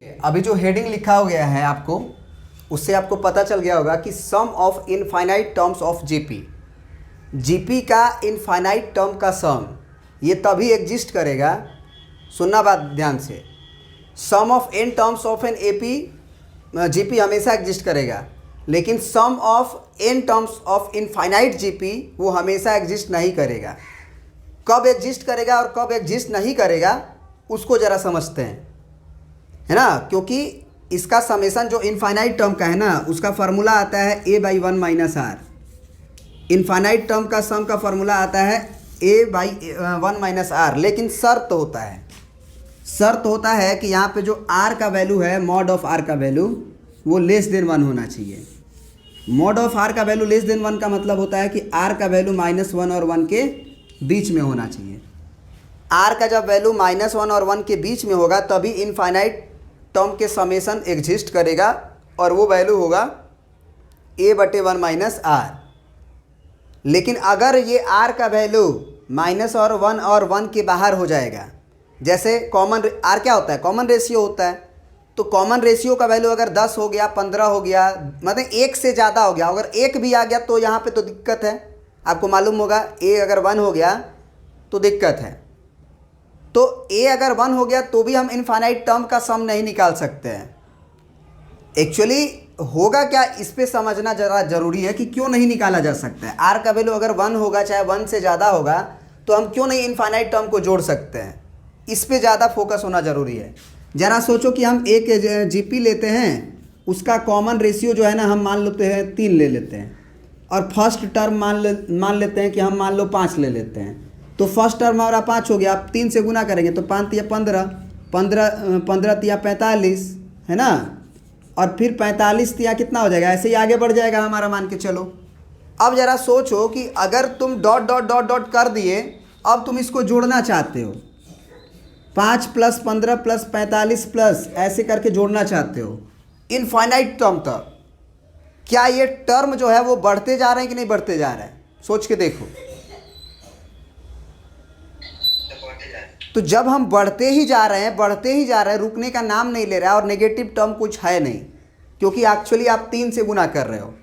अभी जो हेडिंग लिखा हो गया है आपको, उससे आपको पता चल गया होगा कि sum of infinite terms of GP, GP का इनफाइनाइट टर्म का सम ये तभी एग्जिस्ट करेगा, सुनना बात ध्यान से, sum of n terms of an AP GP हमेशा एग्जिस्ट करेगा, लेकिन sum of n terms of infinite GP वो हमेशा एग्जिस्ट नहीं करेगा। कब एग्जिस्ट करेगा और कब एग्जिस्ट नहीं करेगा उसको ज़रा समझते हैं, है ना। क्योंकि इसका समेसन जो इनफाइनाइट टर्म का है ना, उसका फार्मूला आता है a by 1 minus R. Infinite term का सम का फार्मूला आता है a बाई 1 माइनस आर, लेकिन शर्त होता है कि यहाँ पे जो r का वैल्यू है, मॉड ऑफ r का वैल्यू वो लेस देन 1 होना चाहिए। मॉड ऑफ r का वैल्यू लेस देन 1 का मतलब होता है कि r का वैल्यू -1 और 1 के बीच में होना चाहिए। r का जब वैल्यू -1 और 1 के बीच में होगा तभी इनफाइनाइट टर्म के समेसन एग्जिस्ट करेगा, और वो वैल्यू होगा a/1 माइनस आर। लेकिन अगर ये r का वैल्यू -1 और 1 के बाहर हो जाएगा, जैसे कॉमन r क्या होता है, कॉमन रेशियो होता है, तो कॉमन रेशियो का वैल्यू अगर 10 हो गया, 15 हो गया, मतलब 1 से ज़्यादा हो गया, अगर 1 भी आ गया तो यहाँ पे तो दिक्कत है। आपको मालूम होगा a अगर 1 हो गया तो दिक्कत है। तो a अगर 1 हो गया तो भी हम इनफाइनाइट टर्म का सम नहीं निकाल सकते हैं। एक्चुअली होगा क्या, इस पे समझना ज़रा ज़रूरी है कि क्यों नहीं निकाला जा सकता है। r का वैल्यू अगर 1 होगा, चाहे 1 से ज़्यादा होगा, तो हम क्यों नहीं इनफाइनाइट टर्म को जोड़ सकते हैं, इस पे ज़्यादा फोकस होना ज़रूरी है। ज़रा सोचो कि हम एक जीपी लेते हैं, उसका कॉमन रेशियो जो है ना, हम मान लेते हैं 3 ले लेते हैं, और फर्स्ट टर्म मान लेते हैं कि हम मान लो 5 ले लेते हैं। तो फर्स्ट टर्म हमारा 5 हो गया, आप 3 से गुना करेंगे तो 5 या 15 या 45, है ना, और फिर 45 या कितना हो जाएगा, ऐसे ही आगे बढ़ जाएगा हमारा, मान के चलो। अब ज़रा सोचो कि अगर तुम डॉट डॉट डॉट डॉट कर दिए, अब तुम इसको जोड़ना चाहते हो, 5 + 15 + 45 प्लस ऐसे करके जोड़ना चाहते हो इनफाइनाइट टर्म तक। क्या ये टर्म जो है वो बढ़ते जा रहे हैं कि नहीं बढ़ते जा रहे हैं, सोच के देखो। तो जब हम बढ़ते ही जा रहे हैं, रुकने का नाम नहीं ले रहा है, और नेगेटिव टर्म कुछ है नहीं, क्योंकि एक्चुअली आप 3 से गुना कर रहे हो,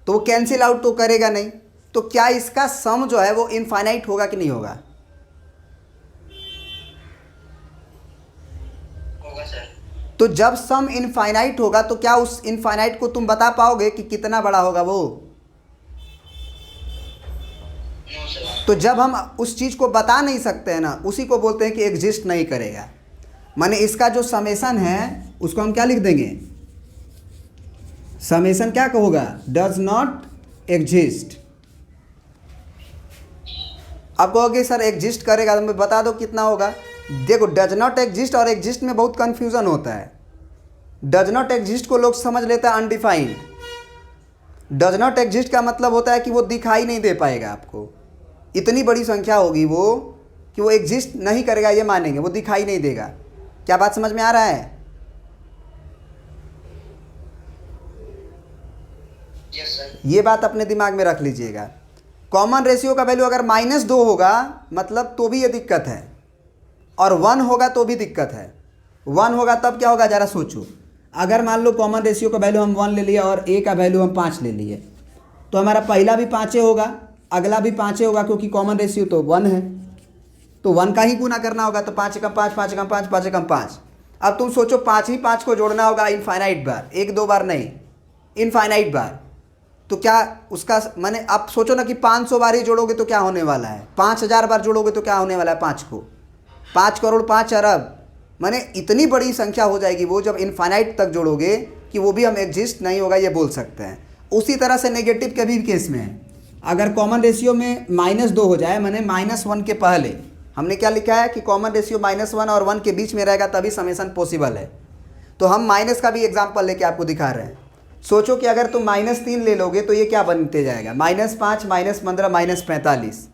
तो वो कैंसिल आउट तो करेगा नहीं। तो क्या इसका सम जो है वो इनफाइनाइट होगा कि नहीं होगा? होगा सर। तो जब सम इनफाइनाइट होगा तो क्या उस इनफाइनाइट को तुम बता पाओगे कि कितना बड़ा होगा वो? No sir. तो जब हम उस चीज़ को बता नहीं सकते हैं ना, उसी को बोलते हैं कि एग्जिस्ट नहीं करेगा। माने इसका जो समेसन है उसको हम क्या लिख देंगे, समेसन क्या होगा, डज नॉट एग्जिस्ट। आप कहोगे सर एग्जिस्ट करेगा, तो मैं बता दो कितना होगा। देखो, डज नॉट एग्जिस्ट और एग्जिस्ट में बहुत कन्फ्यूज़न होता है। डज नॉट एग्जिस्ट को लोग समझ लेते हैं अनडिफाइंड। डज नॉट एग्जिस्ट का मतलब होता है कि वो दिखाई नहीं दे पाएगा आपको, इतनी बड़ी संख्या होगी वो कि वो एग्जिस्ट नहीं करेगा, ये मानेंगे, वो दिखाई नहीं देगा। क्या बात समझ में आ रहा है? Yes sir. ये बात अपने दिमाग में रख लीजिएगा। कॉमन रेशियो का वैल्यू अगर -2 होगा मतलब तो भी ये दिक्कत है, और 1 होगा तो भी दिक्कत है। 1 होगा तब क्या होगा, ज़रा सोचो। अगर मान लो कॉमन रेशियो का वैल्यू हम 1 ले लिए और a का वैल्यू हम 5 ले लिए, तो हमारा पहला भी 5 होगा, अगला भी 5 होगा, क्योंकि कॉमन रेशियो तो 1 है, तो 1 का ही गुना करना होगा। तो 5 × 5 5 × 5 5 × 5। अब तुम सोचो 5 ही 5 को जोड़ना होगा इनफाइनाइट बार, 1-2 बार नहीं, इनफाइनाइट बार। तो क्या उसका माने आप सोचो ना कि 500 बार ही जोड़ोगे तो क्या होने वाला है, 5000 बार जोड़ोगे तो क्या होने वाला है, 5 को 5 करोड़ 5 अरब, माने इतनी बड़ी संख्या हो जाएगी वो जब इनफाइनाइट तक जोड़ोगे कि वो भी हम एग्जिस्ट नहीं होगा, ये बोल सकते हैं। उसी तरह से नेगेटिव के भी केस में है। अगर कॉमन रेशियो में -2 हो जाए, माने -1 के पहले हमने क्या लिखा है कि कॉमन रेशियो -1 और 1 के बीच में रहेगा तभी समेसन पॉसिबल है। तो हम माइनस का भी एग्जाम्पल लेके आपको दिखा रहे हैं। सोचो कि अगर तुम -3 ले लोगे तो ये क्या बनते जाएगा, -5 -15 -45।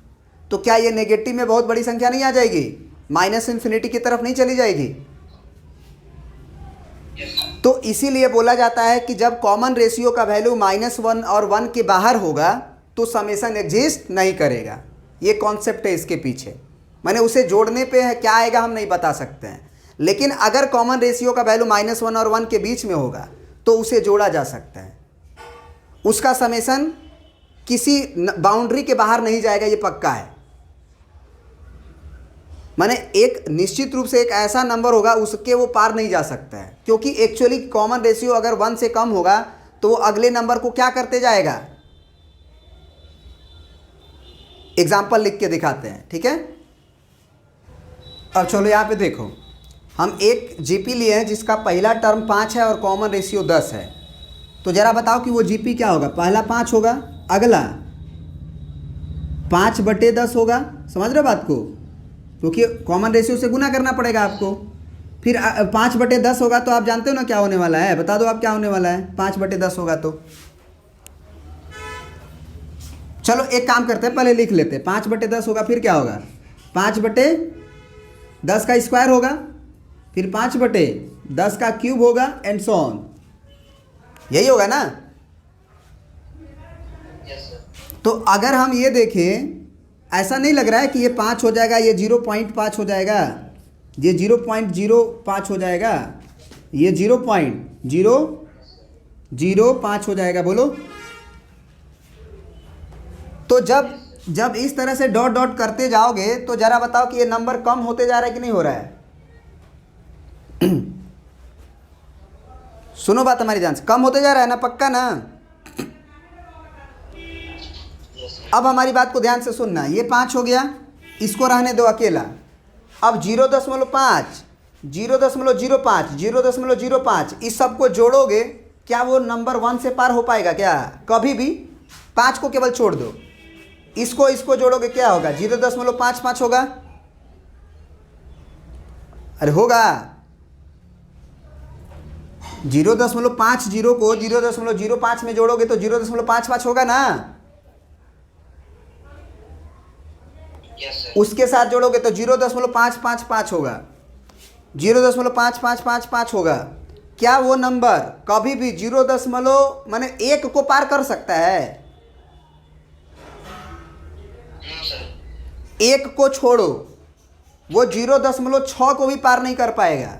तो क्या ये नेगेटिव में बहुत बड़ी संख्या नहीं आ जाएगी, -इन्फिनिटी की तरफ नहीं चली जाएगी? तो इसीलिए बोला जाता है कि जब कॉमन रेशियो का वैल्यू -1 और 1 के बाहर होगा तो समेसन एग्जिस्ट नहीं करेगा। ये कॉन्सेप्ट है इसके पीछे। मैंने उसे जोड़ने पे है क्या आएगा हम नहीं बता सकते हैं, लेकिन अगर कॉमन रेशियो का वैल्यू -1 और 1 के बीच में होगा तो उसे जोड़ा जा सकता है। उसका समेशन किसी बाउंड्री के बाहर नहीं जाएगा, ये पक्का है। माने एक निश्चित रूप से एक ऐसा नंबर होगा उसके वो पार नहीं जा सकता है, क्योंकि एक्चुअली कॉमन रेशियो अगर 1 से कम होगा तो वो अगले नंबर को क्या करते जाएगा। एग्जाम्पल लिख के दिखाते हैं, ठीक है। अब चलो यहाँ पे देखो, हम एक जीपी लिए हैं जिसका पहला टर्म 5 है और कॉमन रेशियो 10 है। तो जरा बताओ कि वो जीपी क्या होगा। पहला 5 होगा, अगला 5/10 होगा। समझ रहे हो बात को, क्योंकि कॉमन रेशियो से गुना करना पड़ेगा आपको। फिर 5/10 होगा तो आप जानते हो ना क्या होने वाला है, बता दो आप क्या होने वाला है। 5/10 होगा तो चलो एक काम करते हैं, पहले लिख लेते हैं। 5/10 होगा, फिर क्या होगा, 5/10 का स्क्वायर होगा, फिर 5/10 का क्यूब होगा, एंड सो ऑन। यही होगा ना। Yes sir. तो अगर हम ये देखें, ऐसा नहीं लग रहा है कि ये 5 हो जाएगा, ये 0.5 हो जाएगा, ये 0.05 हो जाएगा, ये 0.005 हो जाएगा। बोलो। तो जब इस तरह से डॉट डॉट करते जाओगे तो जरा बताओ कि ये नंबर कम होते जा रहा है कि नहीं हो रहा है। सुनो बात हमारी ध्यान से, कम होते जा रहा है ना, पक्का ना। Yes sir. अब हमारी बात को ध्यान से सुनना। ये 5 हो गया, इसको रहने दो अकेला। अब 0.5, 0.05, 0.05 इस सब को जोड़ोगे, क्या वो नंबर 1 से पार हो पाएगा क्या कभी भी। 5 को केवल छोड़ दो, इसको जोड़ोगे क्या होगा, 0.55 होगा। अरे होगा। 0.50 को 0.05 में जोड़ोगे तो 0.55 होगा ना। Yes sir. उसके साथ जोड़ोगे तो 0.555 होगा, 0.5555 होगा। क्या वो नंबर कभी भी 0 1 को पार कर सकता है। No sir. 1 को छोड़ो, वो 0.6 को भी पार नहीं कर पाएगा।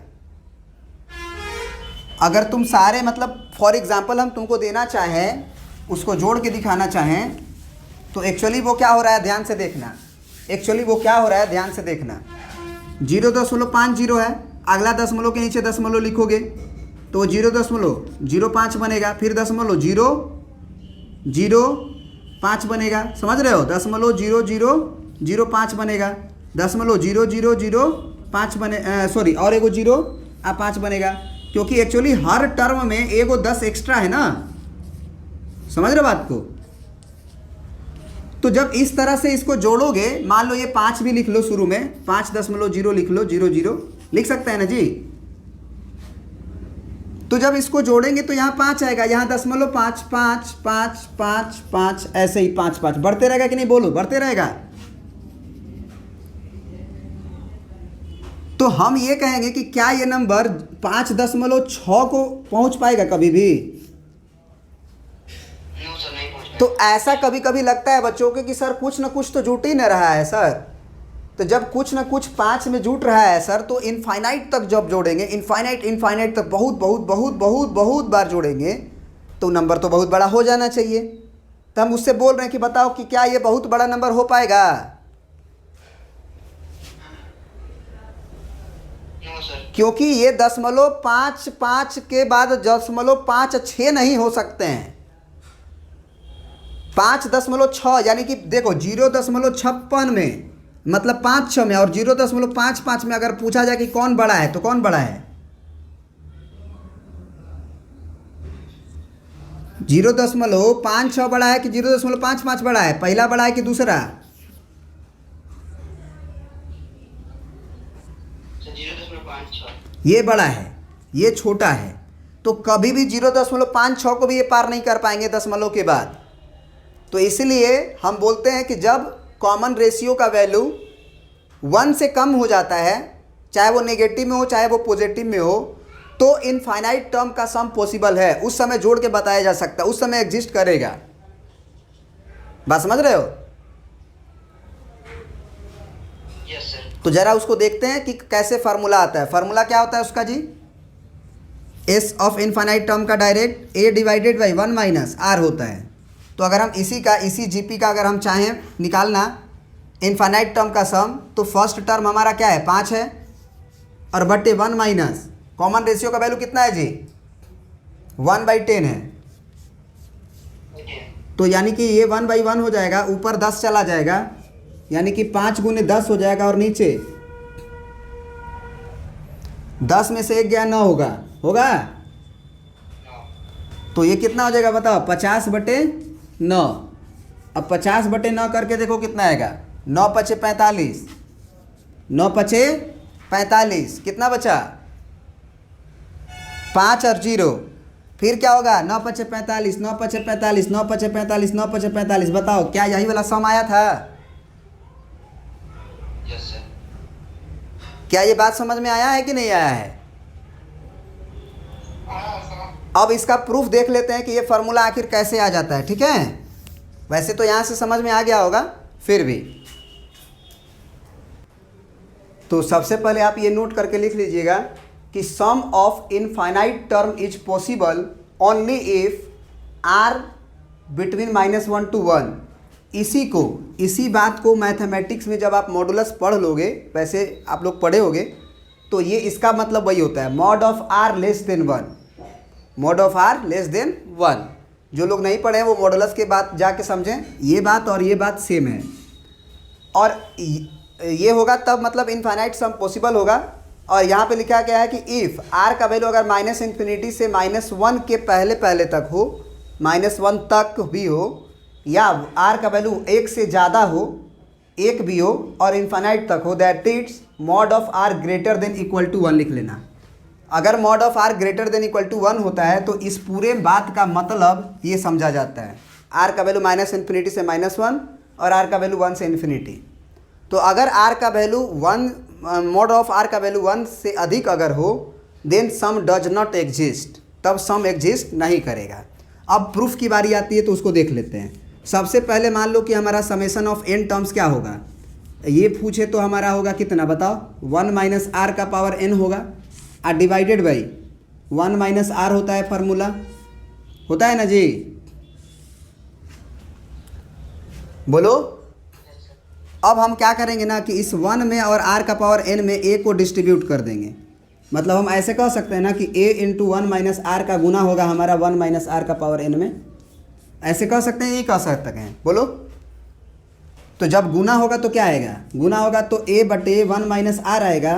अगर तुम सारे फॉर एग्जांपल हम तुमको देना चाहें, उसको जोड़ के दिखाना चाहें, तो एक्चुअली वो क्या हो रहा है ध्यान से देखना। 0.50 है, अगला दशमलव के नीचे दशमलव लिखोगे तो 0.05 बनेगा, फिर 0.0005 बनेगा। समझ रहे हो, 0.0005 बनेगा, 0.0005 बने, सॉरी और एगो 0.5 बनेगा, क्योंकि एक्चुअली हर टर्म में एगो 10 एक्स्ट्रा है ना। समझ रहे हो बात को। तो जब इस तरह से इसको जोड़ोगे, मान लो ये 5 भी लिख लो शुरू में, 5.0 लिख लो, 00 लिख सकते हैं ना जी। तो जब इसको जोड़ेंगे तो यहाँ 5 आएगा, यहाँ 0.5 5 5 5 5 ऐसे ही 5 5 बढ़ते रहेगा कि नहीं, बोलो बढ़ते रहेगा। तो हम ये कहेंगे कि क्या ये नंबर 5.6 को पहुंच पाएगा कभी भी। नो सर, नहीं पहुंच तो ऐसा कभी कभी लगता है बच्चों को कि सर कुछ ना कुछ तो जुट ही न रहा है सर। तो जब कुछ ना कुछ 5 में जुट रहा है सर, तो इनफाइनाइट तक जब जोड़ेंगे, इनफाइनाइट तक बहुत बहुत बहुत बहुत बहुत बार जोड़ेंगे, तो नंबर तो बहुत बड़ा हो जाना चाहिए। तो हम उससे बोल रहे हैं कि बताओ कि क्या ये बहुत बड़ा नंबर हो पाएगा। No sir. क्योंकि ये 0.55 के बाद 0.56 नहीं हो सकते हैं। 5.6 यानी कि देखो 0.56 में 5 में और 0.55 में अगर पूछा जाए कि कौन बड़ा है तो कौन बड़ा है। 0.56 बड़ा है कि 0.55 बड़ा है, पहला बड़ा है कि दूसरा। सर 0.56। ये बड़ा है, ये छोटा है। तो कभी भी 0.56 को भी ये पार नहीं कर पाएंगे दशमलव के बाद। तो इसलिए हम बोलते हैं कि जब कॉमन रेशियो का वैल्यू 1 से कम हो जाता है, चाहे वो नेगेटिव में हो चाहे वो पॉजिटिव में हो, तो इनफाइनाइट टर्म का सम पॉसिबल है। उस समय जोड़ के बताया जा सकता है, उस समय एग्जिस्ट करेगा। बात समझ रहे हो। Yes sir. तो ज़रा उसको देखते हैं कि कैसे फार्मूला आता है। फार्मूला क्या होता है उसका जी? एस ऑफ इनफाइनाइट टर्म का direct a divided by 1 minus R होता है। तो अगर हम इसी जीपी का अगर हम चाहें निकालना इनफाइनाइट टर्म का सम, तो फर्स्ट टर्म हमारा क्या है 5 है और बट्टे 1 माइनस कॉमन रेशियो का वैल्यू कितना है जी 1/10 है। तो यानी कि ये 1/1 हो जाएगा, ऊपर 10 चला जाएगा, यानी कि 5 गुने 10 हो जाएगा और नीचे 10 में से 1 गया 9 होगा। तो ये कितना हो जाएगा बताओ 50/9। अब 50/9 करके देखो कितना आएगा 9 पचे 45, 9 पचे 45, कितना बचा 5 और 0, फिर क्या होगा 9 पचे 45, 9 पचे 45, 9 पचे 45, 9 पचे 45। बताओ क्या यही वाला सम आया था? Yes sir. क्या ये बात समझ में आया है कि नहीं आया है? अब इसका प्रूफ देख लेते हैं कि ये फार्मूला आखिर कैसे आ जाता है। ठीक है, वैसे तो यहाँ से समझ में आ गया होगा, फिर भी तो सबसे पहले आप ये नोट करके लिख लीजिएगा कि sum of infinite term is possible only if r between -1 to 1। इसी बात को मैथमेटिक्स में जब आप मॉडुलस पढ़ लोगे, वैसे आप लोग पढ़े होगे, तो ये इसका मतलब वही होता है mod of R less than 1, mod of R less than 1। जो लोग नहीं पढ़े हैं वो मॉडुलस के बात जाके समझें, ये बात और ये बात सेम है। और ये होगा तब मतलब इनफाइनाइट सम पॉसिबल होगा। और यहाँ पे लिखा गया है कि इफ़ आर का वैल्यू अगर -∞ से -1 के पहले तक हो, -1 तक भी हो, या आर का वैल्यू 1 से ज़्यादा हो, 1 भी हो और इनफाइनाइट तक हो, that it's mod of R greater than equal to 1 लिख लेना। अगर mod of R greater than equal to 1 होता है तो इस पूरे बात का मतलब ये समझा जाता है आर का वैल्यू -∞ से -1 और आर का वैल्यू 1 से इन्फिनिटी। तो अगर आर का वैल्यू 1, मॉड ऑफ आर का वैल्यू 1 से अधिक अगर हो, then sum does not exist, तब सम एग्जिस्ट नहीं करेगा। अब प्रूफ की बारी आती है तो उसको देख लेते हैं। सबसे पहले मान लो कि हमारा समेशन ऑफ n टर्म्स क्या होगा, ये पूछे तो हमारा होगा कितना बताओ 1 माइनस आर का पावर n होगा और डिवाइडेड बाई 1 माइनस आर होता है फार्मूला, होता है ना जी, बोलो। अब हम क्या करेंगे ना कि इस 1 में और r का पावर n में a को डिस्ट्रीब्यूट कर देंगे। मतलब हम ऐसे कह सकते हैं ना कि a इंटू 1 माइनस आर का गुना होगा हमारा 1 माइनस आर का पावर n में, ऐसे कह सकते हैं, ये कह सकते हैं, बोलो। तो जब गुना होगा तो क्या आएगा, गुना होगा तो a बटे 1 माइनस आर आएगा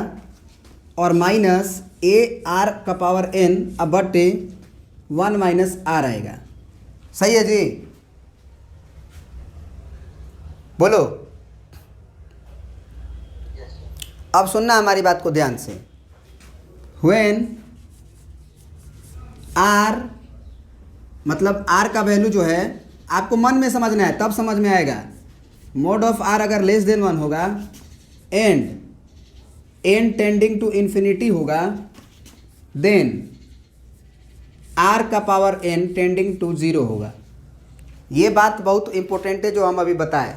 और माइनस a r का पावर n अब बटे 1 माइनस आर आएगा। सही है जी, बोलो। अब सुनना हमारी बात को ध्यान से। व्हेन आर मतलब आर का वैल्यू जो है आपको मन में समझना है, तब समझ में आएगा। मॉड ऑफ आर अगर लेस देन 1 होगा and n tending to infinity होगा, देन r का पावर n टेंडिंग टू 0 होगा। ये बात बहुत इंपॉर्टेंट है जो हम अभी बताएं,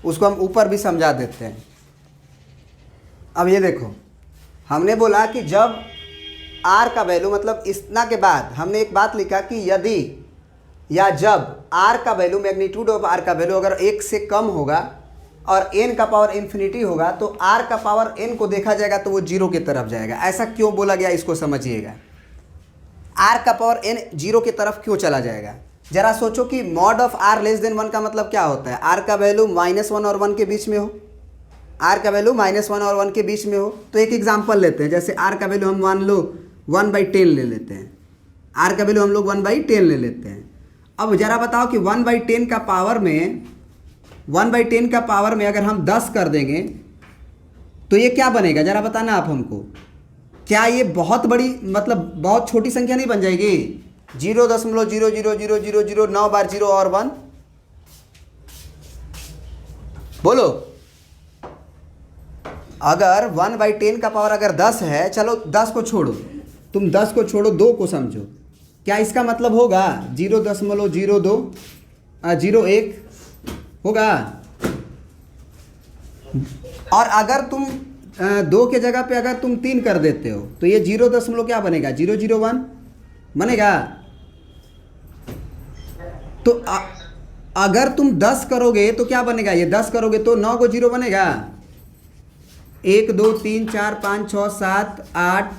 उसको हम ऊपर भी समझा देते हैं। अब ये देखो, हमने बोला कि जब r का वैल्यू मतलब इतना के बाद हमने एक बात लिखा कि यदि या जब r का वैल्यू मैग्नीट्यूड ऑफ r का वैल्यू अगर 1 से कम होगा और n का पावर इन्फिनिटी होगा तो r का पावर n को देखा जाएगा तो वो 0 की तरफ जाएगा। ऐसा क्यों बोला गया इसको समझिएगा, r का पावर n 0 की तरफ क्यों चला जाएगा। जरा सोचो कि mod of r less than 1 का मतलब क्या होता है, r का वैल्यू -1 और 1 के बीच में हो, r का वैल्यू -1 और 1 के बीच में हो। तो एक एग्जांपल लेते हैं, जैसे r का वैल्यू हम मान लो 1/10 ले लेते हैं, r का वैल्यू हम लोग 1/10 ले लेते हैं। अब ज़रा बताओ कि 1/10 का पावर में 1/10 का पावर में अगर हम 10 कर देंगे तो ये क्या बनेगा, ज़रा बताना आप हमको। क्या ये बहुत बड़ी मतलब बहुत छोटी संख्या नहीं बन जाएगी, 0.00000 9 बार 0 और 1, बोलो। अगर 1/10 का पावर अगर 10 है, चलो 10 को छोड़ो, तुम 10 को छोड़ो, 2 को समझो, क्या इसका मतलब होगा 0.02 01 होगा, और अगर तुम 2 के जगह पे अगर तुम 3 कर देते हो तो ये 0 क्या बनेगा, 001 बनेगा। तो अगर तुम 10 करोगे तो क्या बनेगा, ये 10 करोगे तो 9 को 0 बनेगा। 1 2 3 4 5 6 7 8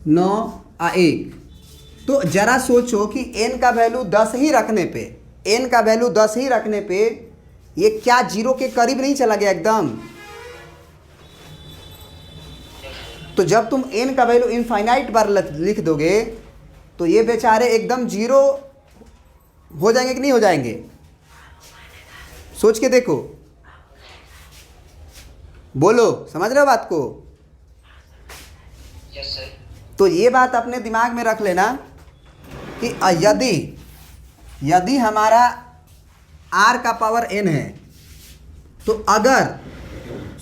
9 1। तो जरा सोचो कि n का वैल्यू 10 ही रखने पे, n का वैल्यू 10 ही रखने पे ये क्या 0 के करीब नहीं चला गया एकदम। तो जब तुम n का वैल्यू इनफाइनाइट बार लिख दोगे तो ये बेचारे एकदम 0 हो जाएंगे कि नहीं हो जाएंगे, सोच के देखो, बोलो, समझ रहे हो बात को। Yes sir. तो ये बात अपने दिमाग में रख लेना कि यदि हमारा r का पावर n है तो अगर,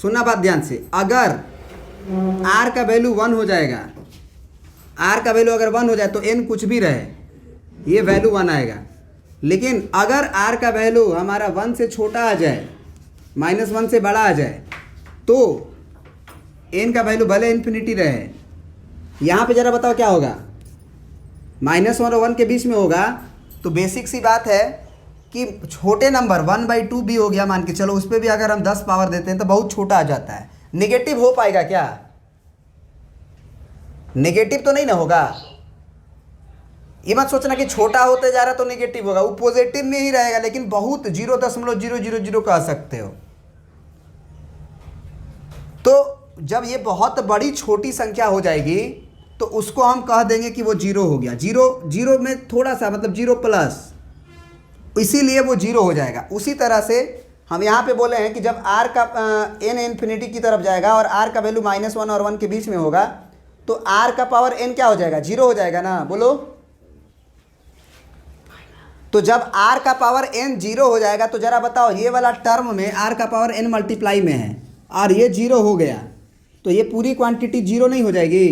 सुनना बात ध्यान से, अगर r का वैल्यू 1 हो जाएगा, r का वैल्यू अगर 1 हो जाए तो n कुछ भी रहे ये वैल्यू 1 आएगा। लेकिन अगर r का वैल्यू हमारा 1 से छोटा आ जाए, -1 से बड़ा आ जाए, तो n का वैल्यू भले इन्फिनिटी रहे, यहाँ पे ज़रा बताओ क्या होगा, -1 और 1 के बीच में होगा। तो बेसिक सी बात है कि छोटे नंबर 1/2 भी हो गया मान के चलो, उस पर भी अगर हम 10 पावर देते हैं तो बहुत छोटा आ जाता है। नेगेटिव हो पाएगा क्या, नेगेटिव तो नहीं ना होगा। ये मत सोचना कि छोटा होते जा रहा तो नेगेटिव होगा, वो पॉजिटिव में ही रहेगा, लेकिन बहुत 0.000 कह सकते हो। तो जब ये बहुत बड़ी छोटी संख्या हो जाएगी तो उसको हम कह देंगे कि वो 0 हो गया। 0 में थोड़ा सा मतलब 0+, इसीलिए वो 0 हो जाएगा। उसी तरह से हम यहाँ पे बोले हैं कि जब r का n इन्फिनिटी की तरफ जाएगा और r का वैल्यू -1 और 1 के बीच में होगा तो r का पावर n क्या हो जाएगा, 0 हो जाएगा ना, बोलो। तो जब r का पावर n 0 हो जाएगा तो जरा बताओ, ये वाला टर्म में r का पावर n मल्टीप्लाई में है और ये 0 हो गया तो ये पूरी क्वांटिटी 0 नहीं हो जाएगी,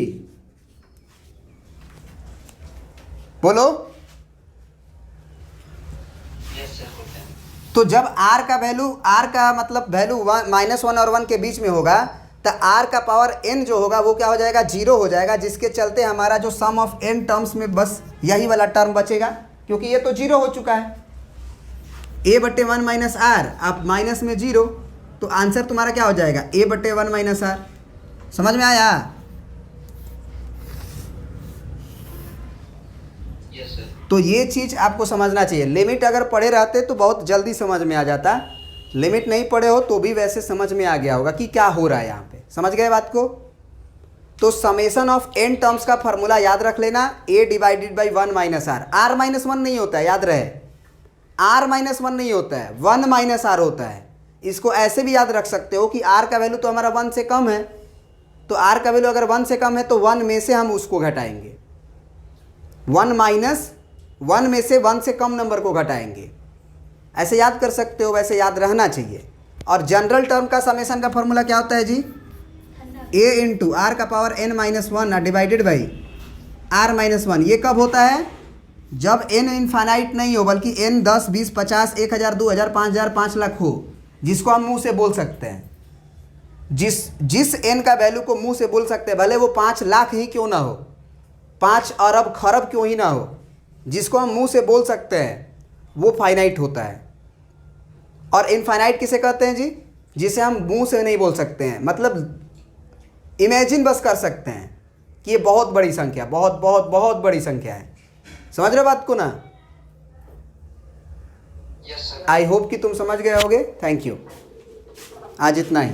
बोलो। यस सर, होता है। तो जब r का वैल्यू, r का मतलब वैल्यू -1 और 1 के बीच में होगा तो r का पावर n जो होगा वो क्या हो जाएगा, 0 हो जाएगा, जिसके चलते हमारा जो सम ऑफ n टर्म्स में बस यही वाला टर्म बचेगा, क्योंकि ये तो 0 हो चुका है। a/1 - r, आप माइनस में 0, तो आंसर तुम्हारा क्या हो जाएगा, a/1 - r। समझ में आया। Yes sir. तो ये चीज़ आपको समझना चाहिए। लिमिट अगर पढ़े रहते तो बहुत जल्दी समझ में आ जाता, लिमिट नहीं पढ़े हो तो भी वैसे समझ में आ गया होगा कि क्या हो रहा है यहाँ पे। समझ गए बात को। तो समेशन ऑफ n टर्म्स का फॉर्मूला याद रख लेना, a/1 - r। r -1 नहीं होता है, याद रहे, r -1 नहीं होता है, 1 - r होता है। इसको ऐसे भी याद रख सकते हो कि r का वैल्यू तो हमारा 1 से कम है, तो r का वैल्यू अगर 1 से कम है तो 1 में से हम उसको घटाएंगे, 1 में से 1 से कम नंबर को घटाएंगे। ऐसे याद कर सकते हो, वैसे याद रहना चाहिए। और जनरल टर्म का समेशन का फॉर्मूला क्या होता है जी, a × r का power n - 1 divided by r - 1। ये कब होता है, जब n इनफाइनाइट नहीं हो बल्कि n 10 20 50 1000 2000 5000 5 लाख हो, जिसको हम मुंह से बोल सकते हैं। जिस n का वैल्यू को मुंह से बोल सकते हैं, भले वो 5 लाख ही क्यों ना हो, 5 अरब खरब क्यों ही ना हो, जिसको हम मुंह से बोल सकते हैं वो फाइनाइट होता है। और इनफाइनाइट किसे कहते हैं जी, जिसे हम मुंह से नहीं बोल सकते हैं, मतलब इमेजिन बस कर सकते हैं कि ये बहुत बड़ी संख्या, बहुत बहुत बहुत बड़ी संख्या है। समझ रहे हो बात को ना। Yes sir. आई होप कि तुम समझ गए होगे। थैंक यू, आज इतना ही।